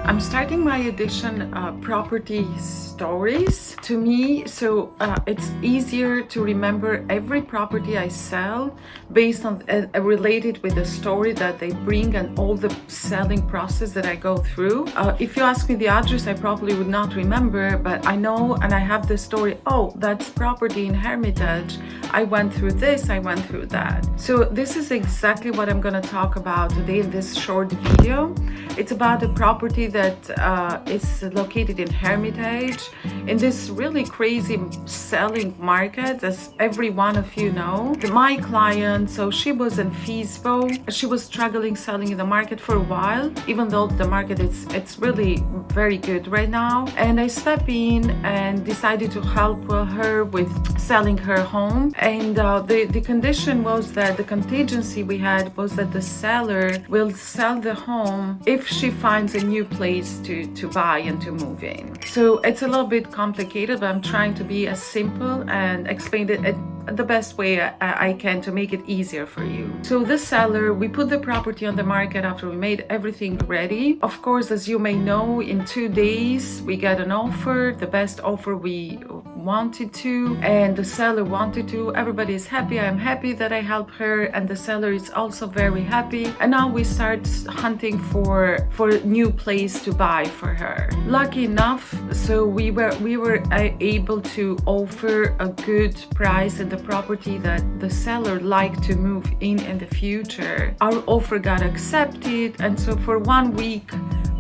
I'm starting my edition property stories. To me, it's easier to remember every property I sell based on related with the story that they bring and all the selling process that I go through. If you ask me the address, I probably would not remember, but I know and I have the story. Oh, that's property in Hermitage. I went through this, I went through that. So this is exactly what I'm going to talk about today in this short video. It's about a property that is located in Hermitage, in this really crazy selling market, as every one of you know. My client, so she was in feasible. She was struggling selling in the market for a while, even though the market it's really very good right now. And I stepped in and decided to help her with selling her home. And the condition was that the contingency we had was that the seller will sell the home if she finds a new place to buy and to move in. So it's a little bit complicated, but I'm trying to be as simple and explain it the best way I can to make it easier for you. So the seller, we put the property on the market after we made everything ready. Of course, as you may know, in 2 days we got an offer, the best offer we wanted to, and the seller wanted to. Everybody is happy. I'm happy that I helped her, and the seller is also very happy. And now we start hunting for a new place to buy for her. Lucky enough, so we were able to offer a good price in the property that the seller liked to move in the future. Our offer got accepted, and so for 1 week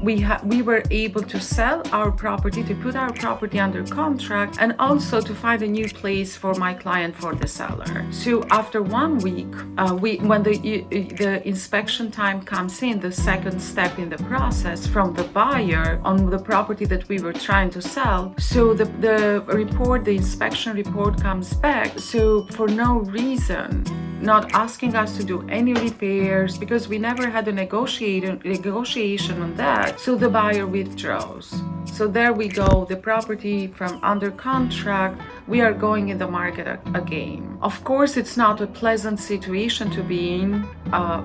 we were able to sell our property, to put our property under contract, and also to find a new place for my client, for the seller. So after 1 week, when the inspection time comes in, the second step in the process from the buyer on the property that we were trying to sell, so the inspection report comes back. So for no reason, not asking us to do any repairs, because we never had a negotiation on that. So the buyer withdraws. So there we go, the property from under contract, we are going in the market again. Of course, it's not a pleasant situation to be in.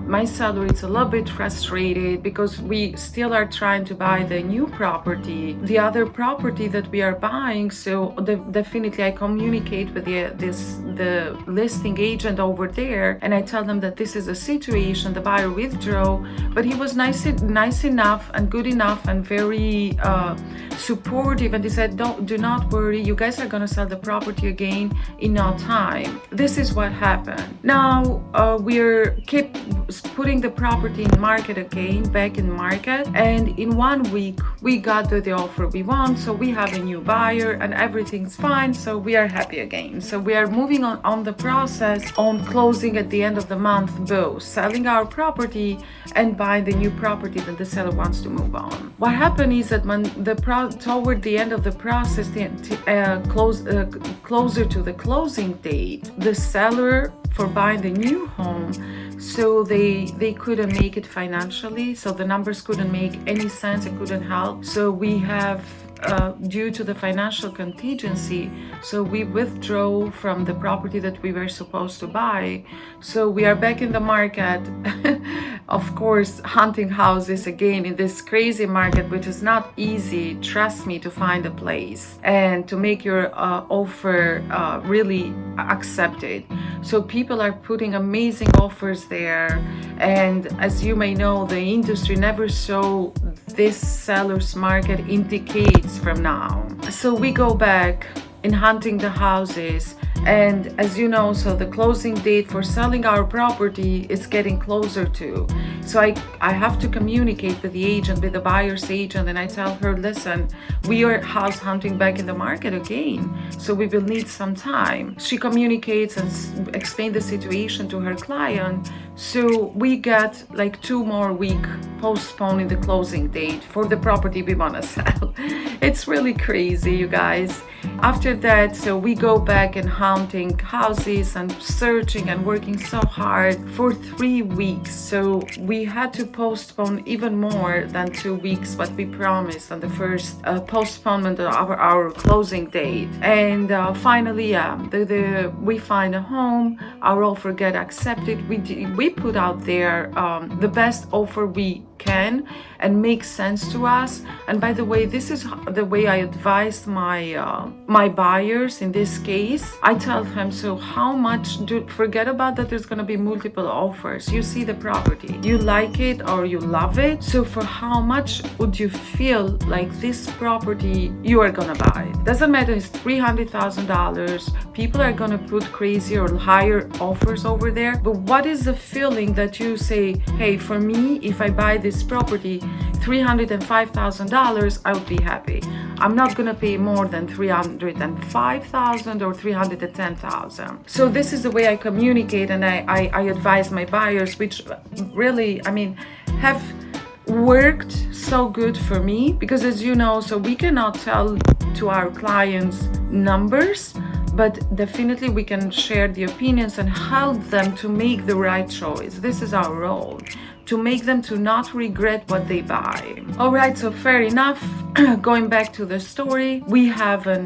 My seller is a little bit frustrated because we still are trying to buy the new property, the other property that we are buying. So definitely I communicate with the listing agent over there, and I tell them that this is a situation. The buyer withdrew, but he was nice enough and good enough and very supportive, and he said, do not worry, you guys are gonna sell the property again in no time. This is what happened. Now we're keep putting the property in market again, back in market, and in 1 week we got the offer we want. So we have a new buyer and everything's fine, so we are happy again. So we are moving on the process on closing at the end of the month, both selling our property and buying the new property that the seller wants to move on. What happened is that when toward the end of the process, closer to the closing date, the seller for buying the new home, so they couldn't make it financially, so the numbers couldn't make any sense, it couldn't help. So we have due to the financial contingency, so we withdrew from the property that we were supposed to buy. So we are back in the market, of course, hunting houses again in this crazy market, which is not easy, trust me, to find a place and to make your offer really accepted. So people are putting amazing offers there, and as you may know, the industry never saw this seller's market indicates from now. So we go back in hunting the houses, and as you know, so the closing date for selling our property is getting closer to. So I have to communicate with the agent, with the buyer's agent, and I tell her, listen, we are house hunting back in the market again, so we will need some time. She communicates and explains the situation to her client. So we got like 2 more weeks postponing the closing date for the property we want to sell. It's really crazy, you guys. After that, so we go back and hunting houses and searching and working so hard for 3 weeks. So we had to postpone even more than 2 weeks what we promised on the first postponement of our closing date. And finally, we find a home. Our offer get accepted. We put out there the best offer we can and makes sense to us. And by the way, this is the way I advise my buyers in this case. I tell them, so how much forget about that there's going to be multiple offers. You see the property, you like it or you love it, so for how much would you feel like this property you are going to buy? Doesn't matter, it's $300,000. People are going to put crazy or higher offers over there, but what is the feeling that you say, hey, for me, if I buy this property $305,000, I would be happy. I'm not gonna pay more than $305,000 or $310,000. So this is the way I communicate, and I advise my buyers, which really, I mean, have worked so good for me, because as you know, so we cannot tell to our clients numbers, but definitely we can share the opinions and help them to make the right choice. This is our role, to make them to not regret what they buy. All right, so fair enough. Going back to the story, we have a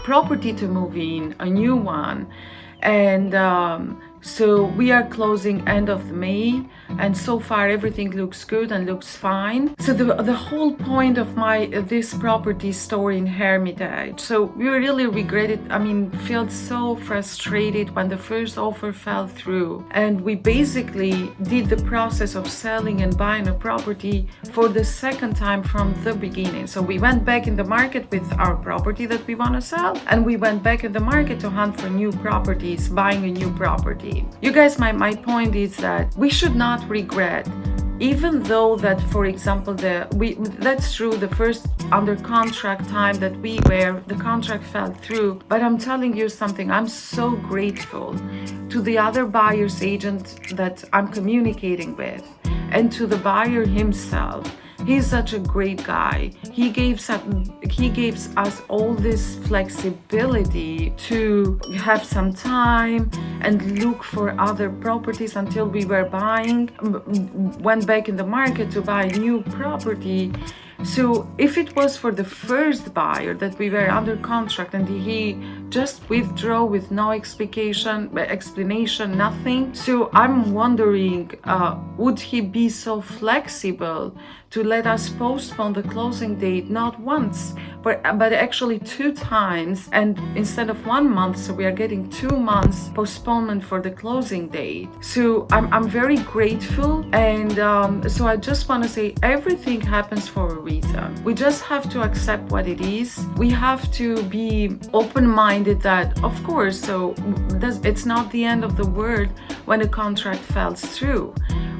property to move in, a new one, and so we are closing end of May, and so far everything looks good and looks fine. So the whole point of this property story in Hermitage, so we really regretted, I mean, felt so frustrated when the first offer fell through, and we basically did the process of selling and buying a property for the second time from the beginning. So we went back in the market with our property that we want to sell, and we went back in the market to hunt for new properties, buying a new property. You guys, my point is that we should not regret, even though that, for example, that's true, the first under contract time that the contract fell through. But I'm telling you something, I'm so grateful to the other buyer's agent that I'm communicating with, and to the buyer himself. He's such a great guy. He gives us all this flexibility to have some time and look for other properties until we were went back in the market to buy a new property. So if it was for the first buyer that we were under contract and he just withdrew with no explanation, nothing. So I'm wondering, would he be so flexible to let us postpone the closing date not once, but actually 2 times, and instead of 1 month, so we are getting 2 months postponement for the closing date. So I'm very grateful, and so I just want to say everything happens for a reason. We just have to accept what it is. We have to be open-minded that, of course, so it's not the end of the world when a contract falls through.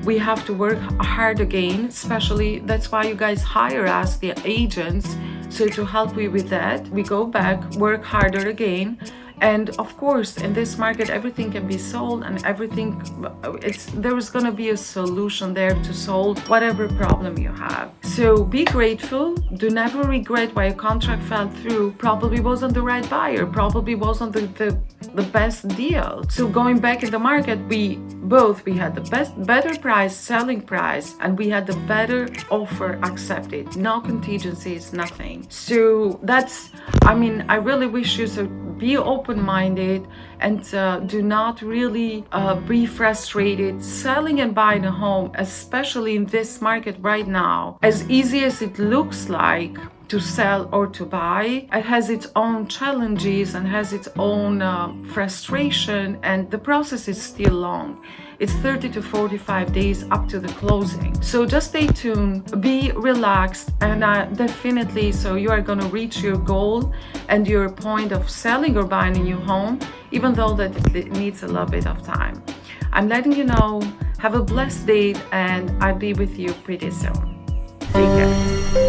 We have to work hard again, especially that's why you guys hire us, the agents, so to help you with that. We go back, work harder again. And of course, in this market, everything can be sold, and there is going to be a solution there to solve whatever problem you have. So be grateful. Do never regret why a contract fell through. Probably wasn't the right buyer. Probably wasn't the best deal. So going back in the market, we had the better price, selling price, and we had the better offer accepted. No contingencies, nothing. So I really wish you to be open-minded and do not really be frustrated. Selling and buying a home, especially in this market right now, as easy as it looks like to sell or to buy, it has its own challenges and has its own frustration, and the process is still long. It's 30 to 45 days up to the closing. So just stay tuned, be relaxed, and definitely, so you are going to reach your goal and your point of selling or buying a new home, even though that it needs a little bit of time. I'm letting you know. Have a blessed day, and I'll be with you pretty soon. Take care.